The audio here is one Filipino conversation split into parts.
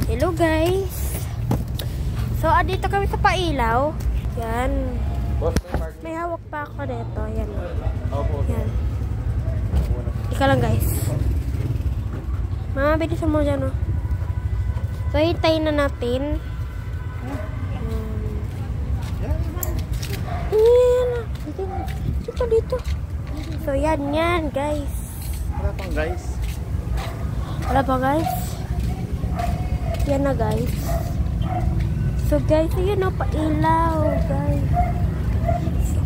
Hello guys. So, dito kami sa pailaw. Yan. May hawak pa ako dito. Yan. Yan. Ika lang guys. Mama, bilisan mo dyan, oh. So, hintayin na natin. Dito. So, yan, guys. Wala pang guys. Wala pa, guys. Yan na, guys. So, guys, yun, oh, pailaw, guys.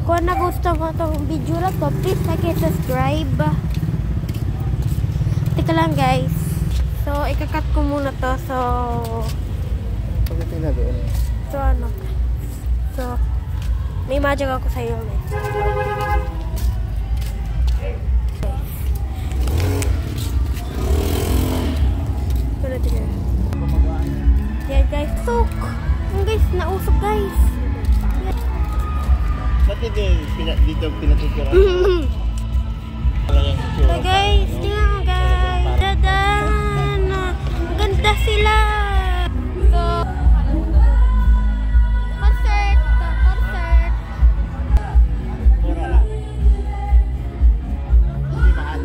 Kung nagustuhan mo itong video na to, please like and subscribe. Teka lang, guys. So, ikakat ko muna to. So, Pagdating na doon. So, ano? So, may magic ako sa iyo, guys. Yan, guys. Sok! Yan, guys. Nausok, guys. Ba't dito pinatuturan? So, guys. Tingnan mo, guys. Dadan! Ganda sila! So, concert! Mura lang. Hindi mahal.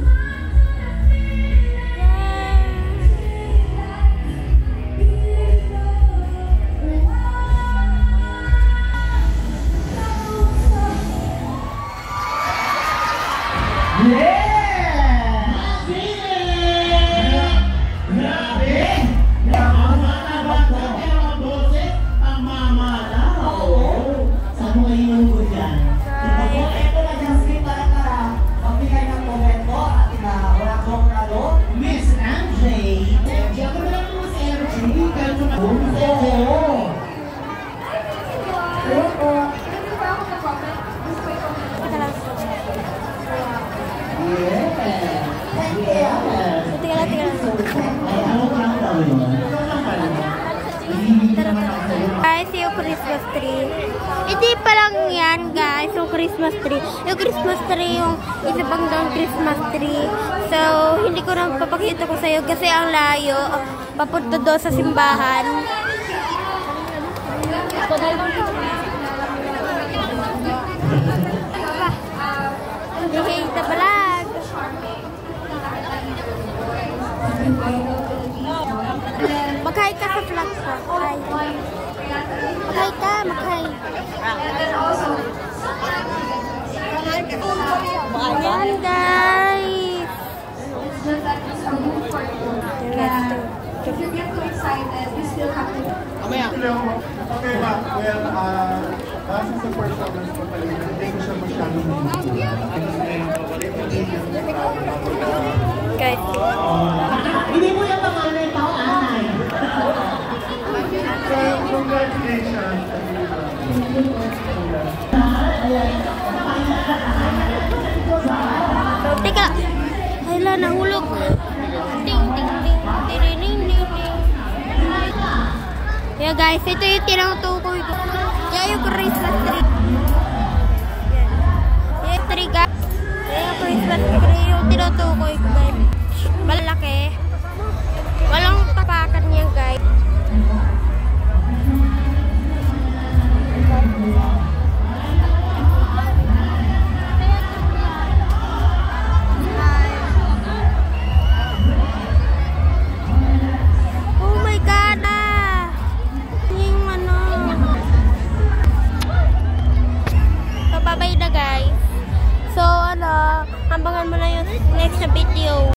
Guys, yung Christmas tree. Hindi pa lang yan, guys, yung Christmas tree. Yung Christmas tree, yung isa pang doon Christmas tree. So, hindi ko na papakita ko sa'yo kasi ang layo. Papunta doon sa simbahan. Hey, the vlog. Mag-hi ka sa vlog ko. Hi. Mag-hi ka, mag-hi. Ayan, guys. Okay ba? Well, base sa performance ko pala, hindi ko siya masyadong Guys. Hindi mo yung pangalan tao, anay. Congratulations. So, teka. Hala, nahulog. Ting, ting, ting. Ting, ting, ting, ting. Yeah, guys. Ito yung tinutukoy ko. Yeah, yung Christmas tree. Yeah, yung tree, guys. Yeah, yung Christmas tree. Yung tinutukoy ko, guys. Malaki. Walang tapakan niya, guys. Oh my God! Yung ano. So, bye-bye na, guys. So, ano, hambangan mo na yung next na video.